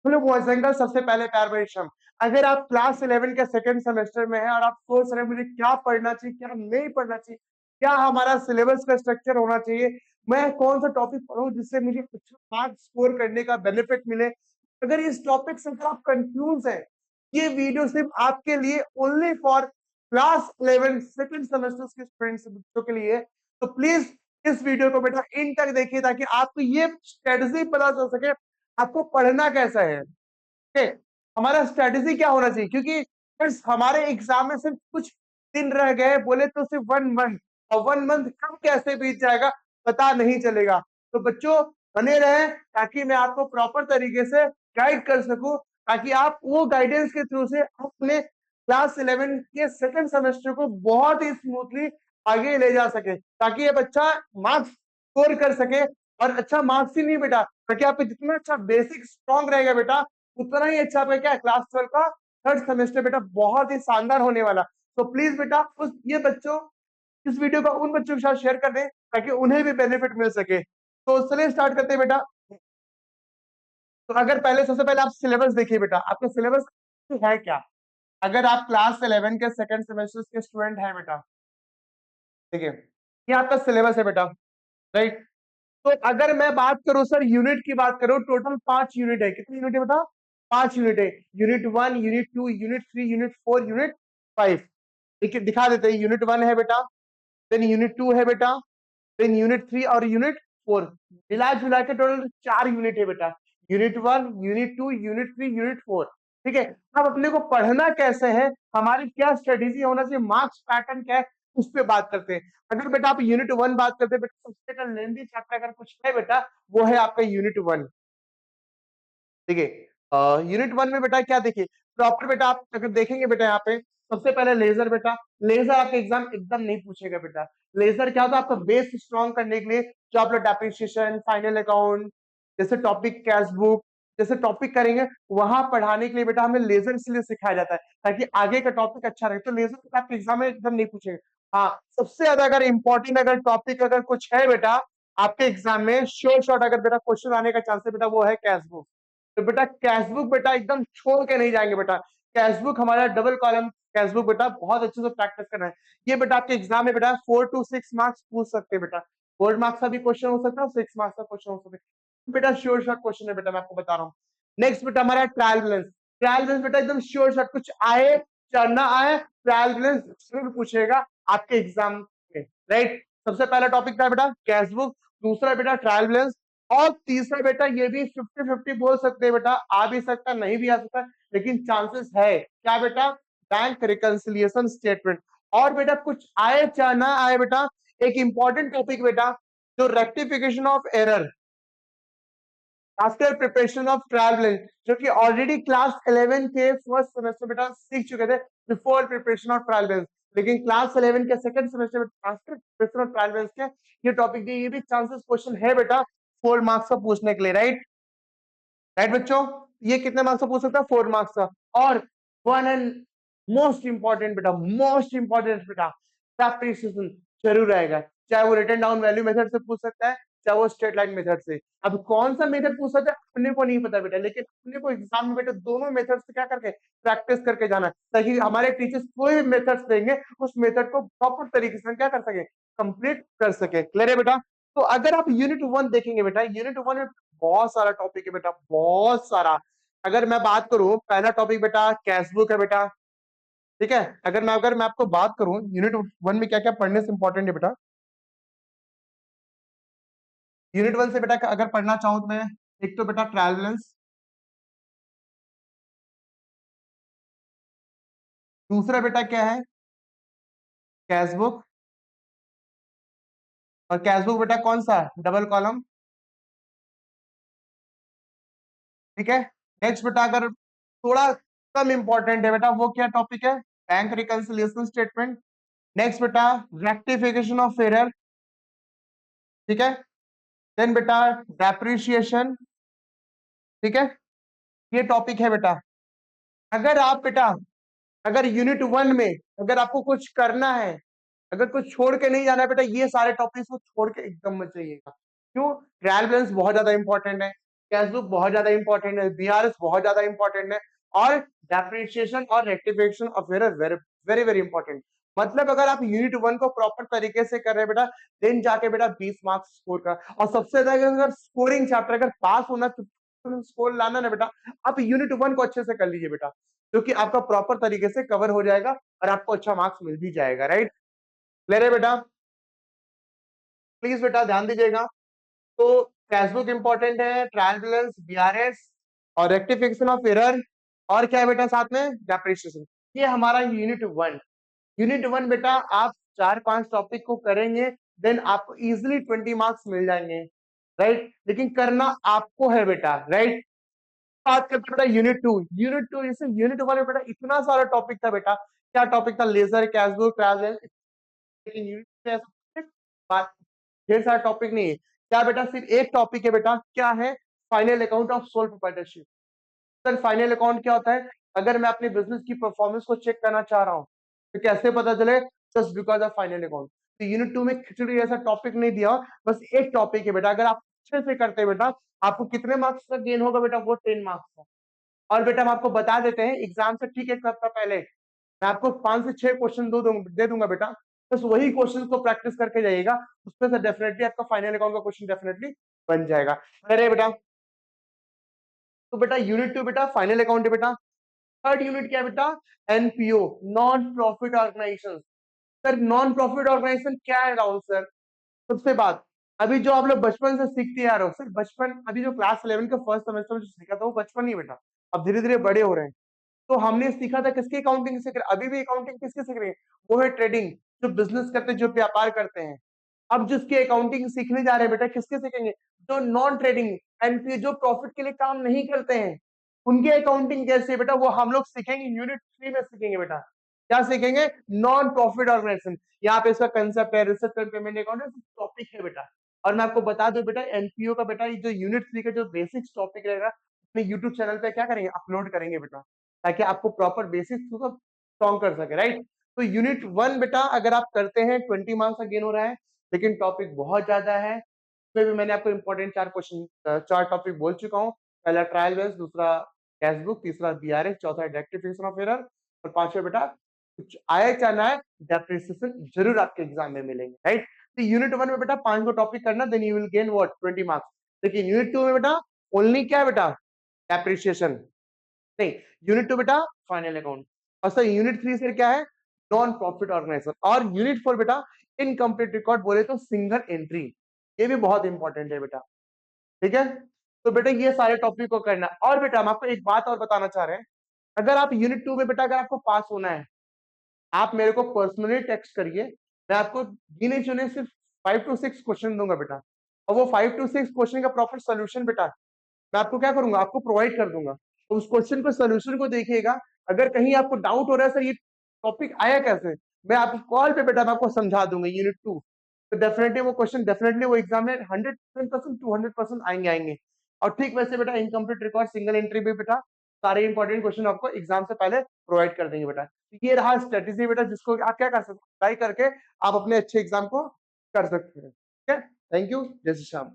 Hello boys and girls, सबसे पहले प्यार भरी क्षम। अगर आप क्लास 11 के सेकंड सेमेस्टर में हैं और आप सोच रहे हैं मुझे क्या पढ़ना चाहिए, क्या नहीं पढ़ना चाहिए, क्या हमारा सिलेबस का स्ट्रक्चर होना चाहिए, मैं कौन सा टॉपिक पढूं जिससे मुझे अच्छा मार्क्स स्कोर करने का बेनिफिट मिले, अगर इस टॉपिक से अगर आप कंफ्यूज हैं, ये वीडियो सिर्फ आपके लिए, only for class 11 second semester के स्टूडेंट्स बच्चों के लिए। तो प्लीज इस वीडियो को बेटा इन तक देखिए ताकि आपको ये स्ट्रेटजी पता चल सके आपको पढ़ना कैसा है। ओके, हमारा स्ट्रेटेजी क्या होना चाहिए, क्योंकि फ्रेंड्स हमारे एग्जाम में सिर्फ कुछ दिन रह गए, बोले तो सिर्फ 1 मंथ, और 1 मंथ कब कैसे बीत जाएगा पता नहीं चलेगा। तो बच्चों बने रहे ताकि मैं आपको प्रॉपर तरीके से गाइड कर सकूं, ताकि आप वो गाइडेंस के थ्रू से अपने क्लास 11 के सेकंड सेमेस्टर को बहुत ही स्मूथली आगे ले जा सके, ताकि ये बच्चा मार्क्स स्कोर कर सके। और अच्छा मार्क्स ही नहीं बेटा, ताकि आपका जितना अच्छा बेसिक स्ट्रॉन्ग रहेगा बेटा, उतना ही अच्छा आपका क्या क्लास 12 का थर्ड सेमेस्टर बेटा बहुत ही शानदार होने वाला। तो प्लीज बेटा उस ये बच्चों इस वीडियो को उन बच्चों के साथ शेयर कर दें ताकि उन्हें भी बेनिफिट मिल सके। तो चलिए स्टार्ट करते हैं बेटा। तो अगर पहले सबसे पहले आप सिलेबस देखिए बेटा, आपका सिलेबस है क्या। अगर आप क्लास 11 के सेकंड सेमेस्टर के स्टूडेंट हैं बेटा, देखिए ये आपका सिलेबस है बेटा, राइट। तो अगर मैं बात करूं सर यूनिट की बात करूं, टोटल 5 यूनिट है। कितनी यूनिट है बेटा? 5 यूनिट है। Unit 1, unit 2, unit 3, unit 4, unit 5। देखिए दिखा देते हैं, यूनिट 1 है बेटा, देन यूनिट 2 है बेटा, देन यूनिट 3 और यूनिट 4। मिला जुला के टोटल 4 यूनिट है बेटा। Unit 1, unit 2, unit 3, unit 4। ठीक है, अब अपने को पढ़ना कैसे है, हमारी क्या स्ट्रेटेजी होना चाहिए, मार्क्स पैटर्न क्या है, उस पर बात करते हैं। अगर बेटा आप यूनिट 1 बात करते हैं बेटा, सबसे लेंथी चैप्टर अगर कुछ है बेटा वो है आपका यूनिट 1। देखिए यूनिट 1 में बेटा क्या देखिए, प्रॉपर बेटा आप अगर देखेंगे बेटा यहाँ पे सबसे पहले लेजर बेटा, लेजर आपके एग्जाम एकदम नहीं पूछेगा बेटा। लेजर क्या होता है आपका बेस स्ट्रॉन्ग करने के लिए, जो आप लोग डेप्रिसिएशन, फाइनल अकाउंट जैसे टॉपिक, कैश बुक जैसे टॉपिक करेंगे, वहां पढ़ाने के लिए बेटा हमें लेजर इसलिए सिखाया जाता है ताकि आगे का टॉपिक अच्छा रहे। तो लेजर आपके एग्जाम में एकदम नहीं पूछेगा। हाँ, सबसे ज्यादा अगर इंपॉर्टेंट अगर टॉपिक अगर कुछ है बेटा आपके एग्जाम में, श्योर शॉट अगर बेटा क्वेश्चन आने का चांस है बेटा, वो है कैश बुक। तो बेटा कैशबुक बेटा एकदम छोड़ के नहीं जाएंगे बेटा। कैशबुक हमारा डबल कॉलम कैशबुक बेटा बहुत अच्छे से प्रैक्टिस करना है। ये बेटा आपके एग्जाम में बेटा 4 to 6 मार्क्स पूछ सकते हैं बेटा। 4 मार्क्स का भी क्वेश्चन हो सकता है, 6 मार्क्स का क्वेश्चन हो सकता है बेटा। श्योर शॉट क्वेश्चन है बेटा, मैं आपको बता रहा हूँ। नेक्स्ट बेटा हमारा ट्रायल बैलेंस। ट्रायल बैलेंस बेटा एकदम श्योर शॉट, कुछ आए चाहे ना आए, ट्रायल बैलेंस जरूर पूछेगा आपके एग्जाम में, राइट। सबसे पहला टॉपिक था बेटा कैशबुक, दूसरा बेटा ट्रायल बैलेंस, और तीसरा बेटा ये भी 50-50 बोल सकते हैं बेटा, आ भी सकता नहीं भी आ सकता, लेकिन चांसेस है क्या बेटा, बैंक रिकंसिलिएशन स्टेटमेंट। और बेटा कुछ आए चाहे ना आए बेटा, एक इंपॉर्टेंट टॉपिक बेटा जो rectification of error after preparation of trial balance, जो कि ऑलरेडी क्लास 11 के फर्स्ट सेमेस्टर बेटा सीख चुके थे before preparation of trial balance, लेकिन क्लास 11 के सेकंड सेमेस्टर में after preparation of trial balance के ये टॉपिक दिए, ये भी चांसेस क्वेश्चन है बेटा 4 मार्क्स का पूछने के लिए, राइट। राइट बच्चों, ये कितने मार्क्स का पूछ सकता है? 4 मार्क्स का। और वन एंड मोस्ट इंपॉर्टेंट बेटा, मोस्ट इंपॉर्टेंट बेटा, डेप्रिसिएशन जरूर आएगा, चाहे वो रिटर्न डाउन वैल्यू मेथड से पूछ सकता है, चाहे वो स्ट्रेट लाइन मेथड से। अब कौन सा मेथड पूछ सकता है अपने को नहीं पता बेटा, लेकिन अपने को एग्जाम में बेटा दोनों मेथड से क्या करके प्रैक्टिस करके जाना है, ताकि हमारे टीचर्स कोई भी मेथड्स देंगे उस मेथड को प्रॉपर तरीके से क्या कर सके, कंप्लीट कर सके। क्लियर है बेटा? तो अगर आप यूनिट 1 देखेंगे बेटा, यूनिट 1 में बहुत सारा टॉपिक है बेटा, बहुत सारा। अगर मैं बात करूं, पहला टॉपिक बेटा कैश बुक है बेटा, ठीक है। अगर मैं आपको बात करूं यूनिट 1 में क्या क्या पढ़ने से इंपॉर्टेंट है बेटा, यूनिट 1 से बेटा अगर पढ़ना चाहूं तो मैं, एक तो बेटा ट्रायल बैलेंस, दूसरा बेटा क्या है, कैश बुक। और कैश बुक बेटा कौन सा, डबल कॉलम, ठीक है। नेक्स्ट बेटा अगर थोड़ा कम इंपॉर्टेंट है बेटा, वो क्या टॉपिक है, बैंक रिकंसिलिएशन स्टेटमेंट। नेक्स्ट बेटा रेक्टिफिकेशन ऑफ एरर, ठीक है। देन बेटा डेप्रिशिएशन, ठीक है। ये टॉपिक है बेटा। अगर आप बेटा अगर यूनिट 1 में अगर आपको कुछ करना है, अगर कुछ छोड़ के नहीं जाना है बेटा, ये सारे टॉपिक्स को छोड़ के एकदम मत जाइएगा। क्यों? ट्रायल बैलेंस बहुत ज्यादा इंपॉर्टेंट है, कैश बुक बहुत ज्यादा इंपॉर्टेंट है, बीआरएस बहुत ज्यादा इंपॉर्टेंट है, और डेप्रिसिएशन और rectification of error very very very important. मतलब अगर आप यूनिट 1 को प्रॉपर तरीके से कर रहे हैं बेटा, देन जाके बेटा 20 मार्क्स स्कोर कर। और सबसे ज्यादा अगर स्कोरिंग चैप्टर अगर पास होना स्कोर लाना ना बेटा, आप यूनिट 1 को अच्छे से कर लीजिए बेटा, क्योंकि आपका प्रॉपर तरीके से कवर हो जाएगा और आपको अच्छा मार्क्स मिल भी जाएगा। राइट, ले रहे बेटा, प्लीज बेटा ध्यान दीजिएगा। तो कैशबुक इंपॉर्टेंट है, ट्रायल बैलेंस, बीआरएस और रेक्टिफिकेशन ऑफ एरर, और क्या है बेटा साथ में डेप्रिसिएशन। ये हमारा यूनिट 1। यूनिट 1 बेटा आप 4-5 टॉपिक को करेंगे, देन आपको इजिली 20 मार्क्स मिल जाएंगे। राइट, लेकिन करना आपको है बेटा। राइट, बात करते बेटा यूनिट 2। यूनिट 2 जैसे यूनिट 1 में बेटा इतना सारा टॉपिक था बेटा, क्या टॉपिक था, लेजर, कैशबुक, ट्रायल बैलेंस। लेकिन यूनिट में ऐसा बात ढेर सारा टॉपिक नहीं है। क्या बेटा सिर्फ एक टॉपिक है बेटा, क्या है, final account of sole proprietorship. Sir final account क्या होता है? अगर मैं अपने बिजनेस की परफॉर्मेंस को चेक करना चाह रहा हूँ तो कैसे पता चले? Just because of final account. तो यूनिट 2 में खिचड़ी ऐसा टॉपिक नहीं दिया, बस एक टॉपिक है बेटा। अगर आप अच्छे से करते हैं बेटा, आपको कितने मार्क्स का गेन होगा बेटा? वो 10 मार्क्स का। और बेटा हम आपको बता देते हैं एग्जाम से ठीक एक हफ्ता पहले मैं आपको 5 से 6 क्वेश्चन दे दूंगा बेटा, बस वही क्वेश्चन को प्रैक्टिस करके जाइएगा, उसमें से डेफिनेटली आपका फाइनल अकाउंट का क्वेश्चन डेफिनेटली बन जाएगा। अरे बेटा, तो बेटा यूनिट 2 बेटा फाइनल अकाउंट है बेटा। थर्ड यूनिट क्या है बेटा? NPO, non profit organisation. Sir non profit organisation क्या है राहुल सर? सबसे बात, अभी जो आप लोग बचपन से सीखते आ रहे हो सर, बचपन अभी जो क्लास 11 के फर्स्ट सेमेस्टर में जो सीखा था वो बचपन ही बेटा, अब धीरे धीरे बड़े हो रहे हैं। तो हमने सीखा था किसकी अकाउंटिंग सीख रहे, अभी भी अकाउंटिंग किसकी सीख रहे हैं? वो है ट्रेडिंग, जो बिजनेस करते हैं, जो व्यापार करते हैं। अब जिसकी अकाउंटिंग सीखने जा रहे हैं बेटा, किसके सीखेंगे? जो नॉन ट्रेडिंग एनपीए, जो प्रॉफिट के लिए काम नहीं करते हैं, उनकी अकाउंटिंग कैसे है बेटा, वो हम लोग सीखेंगे यूनिट 3 में सीखेंगे बेटा। क्या सीखेंगे? Non profit organisation. यहाँ पे इसका कंसेप्ट है, research and payment account topic है बेटा। और मैं आपको बता दूं बेटा, एनपीओ का बेटा ये जो यूनिट 3 का जो बेसिक्स टॉपिक रहेगा, अपने यूट्यूब चैनल पे क्या करेंगे, अपलोड करेंगे बेटा, ताकि आपको प्रॉपर बेसिक्स को स्ट्रॉन्ग कर सके। राइट, तो यूनिट 1 बेटा अगर आप करते हैं 20 मार्क्स का गेन हो रहा है, लेकिन टॉपिक बहुत ज्यादा है। इसमें भी मैंने आपको इंपॉर्टेंट 4 क्वेश्चन 4 टॉपिक बोल चुका हूँ। पहला ट्रायल बेस, दूसरा कैशबुक, तीसरा बीआरएस, चौथा रेक्टिफिकेशन ऑफ एरर, और पांचवा बेटा कुछ आए क्या ना आए, डेप्रिसिएशन जरूर आपके एग्जाम में मिलेंगे। राइट, तो यूनिट 1 में बेटा 5 को टॉपिक करना, then you will gain what 20 marks. लेकिन यूनिट 2 में बेटा ओनली क्या है बेटा? डेप्रिसिएशन नहीं, यूनिट 2 बेटा फाइनल अकाउंट। और सर यूनिट 3 से क्या है? Non profit organisation. और यूनिट 4 बेटा इनकम्प्लीट रिकॉर्ड, बोले तो सिंगल एंट्री, ये भी बहुत इंपॉर्टेंट है बेटा। ठीक है, तो बेटा ये सारे टॉपिक को करना। और बेटा हम आपको एक बात और बताना चाह रहे हैं, अगर आप यूनिट 2 में बेटा अगर आपको पास होना है, आप मेरे को पर्सनली टेक्स्ट करिए, मैं आपको गिने चुने सिर्फ 5 to 6 क्वेश्चन दूंगा बेटा, और वो 5 to 6 क्वेश्चन का प्रॉपर सोल्यूशन बेटा मैं आपको क्या करूंगा, आपको प्रोवाइड कर दूंगा। तो उस क्वेश्चन को सोल्यूशन को देखिएगा, अगर कहीं आपको डाउट हो रहा है सर ये टॉपिक आया कैसे, मैं आपको कॉल पे बेटा मैं आपको समझा दूंगा यूनिट 2। तो डेफिनेटली वो क्वेश्चन डेफिनेटली वो एग्जाम में 100% 200% आएंगे आएंगे। और ठीक वैसे बेटा इनकम्प्लीट रिकॉर्ड, सिंगल एंट्री भी बेटा सारे इंपॉर्टेंट क्वेश्चन आपको एग्जाम से पहले प्रोवाइड कर देंगे बेटा। तो ये रहा स्ट्रेटेजी बेटा, जिसको आप क्या कर सकते हैं, ट्राई करके आप अपने अच्छे एग्जाम को कर सकते हैं। ठीक है, थैंक यू, जय श्री श्याम।